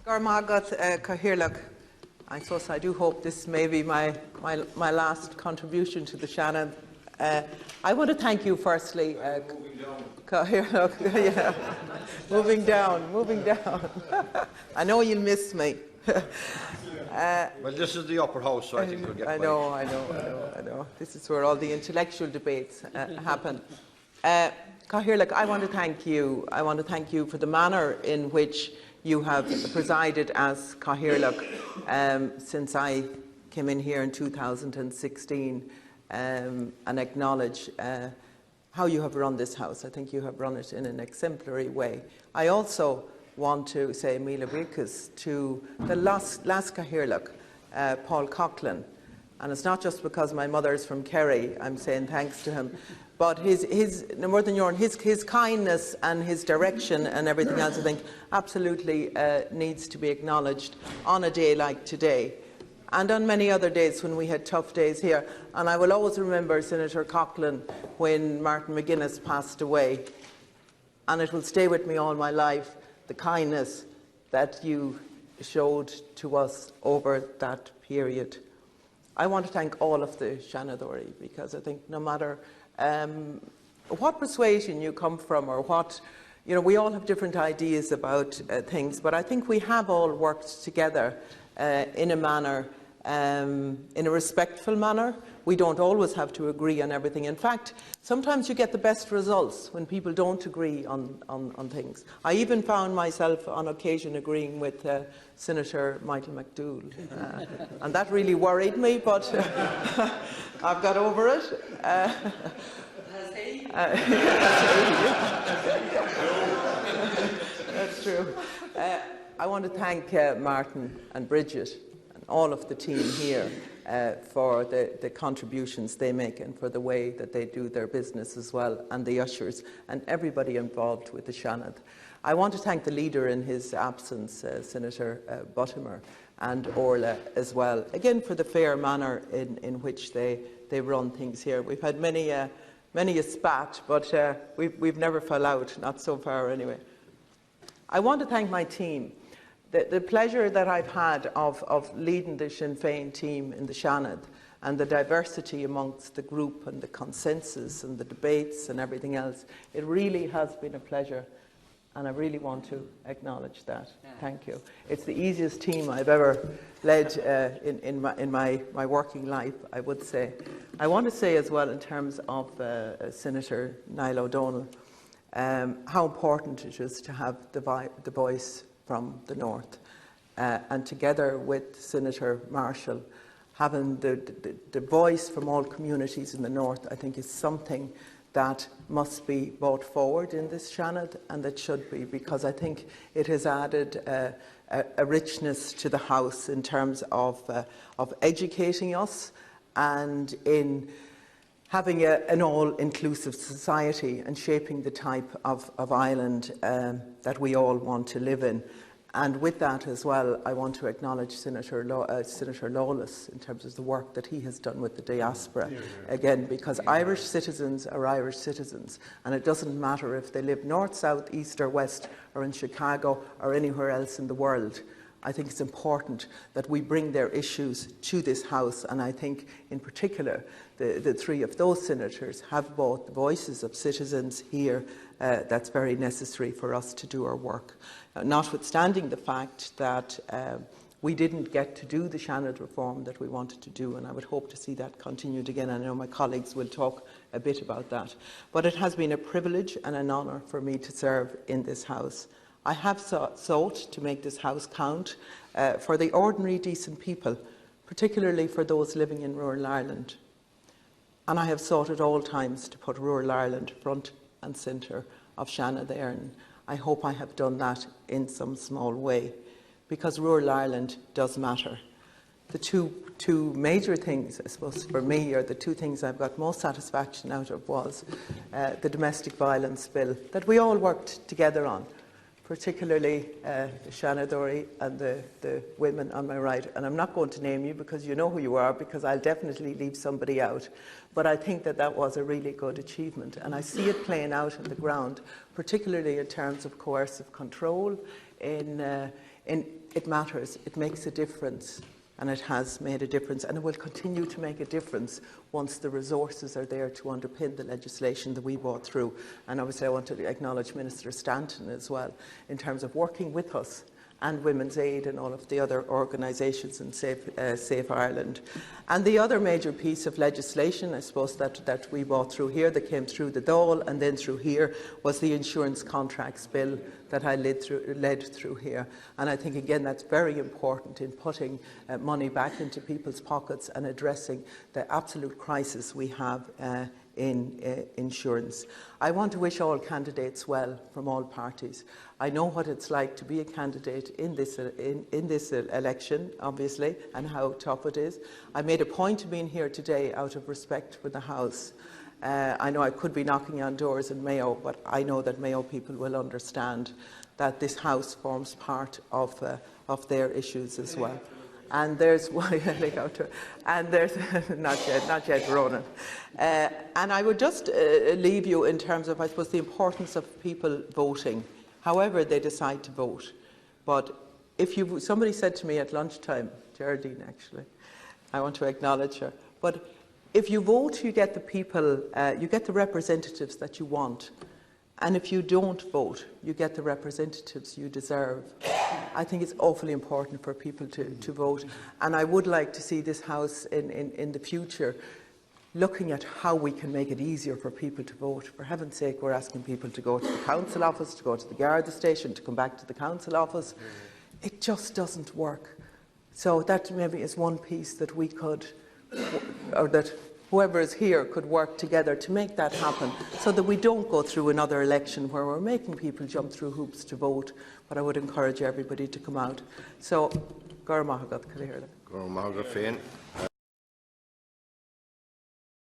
I suppose I do hope this may be my last contribution to the Shannon. I want to thank you firstly. Yeah. Moving down. I know you'll miss me. Well, this is the upper house, so I think we'll get I know. This is where all the intellectual debates happen. Cathaoirleach, I want to thank you. I want to thank you for the manner in which you have presided as Cathaoirleach since I came in here in 2016 and acknowledge how you have run this House. I think you have run it in an exemplary way. I also want to say Míle Bhuíochas to the last Cathaoirleach, Paul Coughlin. And it's not just because my mother is from Kerry, I'm saying thanks to him, but his more than your his kindness and his direction and everything else, I think, absolutely needs to be acknowledged on a day like today. And on many other days when we had tough days here. And I will always remember Senator Coughlin when Martin McGuinness passed away. And it will stay with me all my life, the kindness that you showed to us over that period. I want to thank all of the Shanadori, because I think no matter what persuasion you come from or what, we all have different ideas about things, but I think we have all worked together in a manner, in a respectful manner. We don't always have to agree on everything. In fact, sometimes you get the best results when people don't agree on things. I even found myself on occasion agreeing with Senator Michael McDougall, and that really worried me, but I've got over it. That's true. I want to thank Martin and Bridget and all of the team here for the contributions they make and for the way that they do their business as well, and the ushers and everybody involved with the Shanad. I want to thank the leader in his absence, Senator Buttimer, and Orla as well, again for the fair manner in which they run things here. We've had many a spat, but we've never fell out, not so far anyway. I want to thank my team. The pleasure that I've had of leading the Sinn Féin team in the Shanad, and the diversity amongst the group and the consensus and the debates and everything else, it really has been a pleasure, and I really want to acknowledge that. Thank you. It's the easiest team I've ever led in my working life, I would say. I want to say as well, in terms of Senator Niall O'Donnell, how important it is to have the voice from the North, and together with Senator Marshall, having the voice from all communities in the North, I think is something that must be brought forward in this Shanad, and that should be, because I think it has added a richness to the House in terms of educating us and in having an all-inclusive society and shaping the type of island that we all want to live in. And with that as well, I want to acknowledge Senator Lawless in terms of the work that he has done with the diaspora. Again, because Irish citizens are Irish citizens, and it doesn't matter if they live north, south, east or west, or in Chicago or anywhere else in the world. I think it's important that we bring their issues to this House, and I think in particular the three of those senators have both the voices of citizens here that's very necessary for us to do our work. Notwithstanding the fact that we didn't get to do the Shanad reform that we wanted to do, and I would hope to see that continued again. I know my colleagues will talk a bit about that. But it has been a privilege and an honour for me to serve in this House. I have sought to make this House count for the ordinary, decent people, particularly for those living in rural Ireland. And I have sought at all times to put rural Ireland front and centre of Shanad Éireann. I hope I have done that in some small way, because rural Ireland does matter. The two major things, I suppose, for me, or the two things I've got most satisfaction out of, was the domestic violence bill that we all worked together on, particularly the Shanadori and the women on my right. And I'm not going to name you because you know who you are, because I'll definitely leave somebody out. But I think that that was a really good achievement. And I see it playing out on the ground, particularly in terms of coercive control, in it matters, it makes a difference, and it has made a difference, and it will continue to make a difference once the resources are there to underpin the legislation that we brought through. And obviously I want to acknowledge Minister Stanton as well in terms of working with us and Women's Aid and all of the other organisations and Safe Ireland. And the other major piece of legislation, I suppose, that we brought through here, that came through the Dáil and then through here, was the Insurance Contracts Bill that I led through here. And I think, again, that's very important in putting money back into people's pockets and addressing the absolute crisis we have in insurance. I want to wish all candidates well from all parties. I know what it's like to be a candidate in this election, obviously, and how tough it is. I made a point of being here today out of respect for the House. I know I could be knocking on doors in Mayo, but I know that Mayo people will understand that this House forms part of their issues as well. And there's and there's not yet, Ronan. And I would just leave you in terms of, I suppose, the importance of people voting, however they decide to vote. But if somebody said to me at lunchtime, Geraldine actually, I want to acknowledge her, but if you vote, you get the people, you get the representatives that you want. And if you don't vote, you get the representatives you deserve. I think it's awfully important for people to vote. And I would like to see this House in the future looking at how we can make it easier for people to vote. For heaven's sake, we're asking people to go to the council office, to go to the Garda station, to come back to the council office. It just doesn't work. So that maybe is one piece that we could, or that whoever is here could work together to make that happen, so that we don't go through another election where we're making people jump through hoops to vote. But I would encourage everybody to come out. So, Gurmahagat Kalira.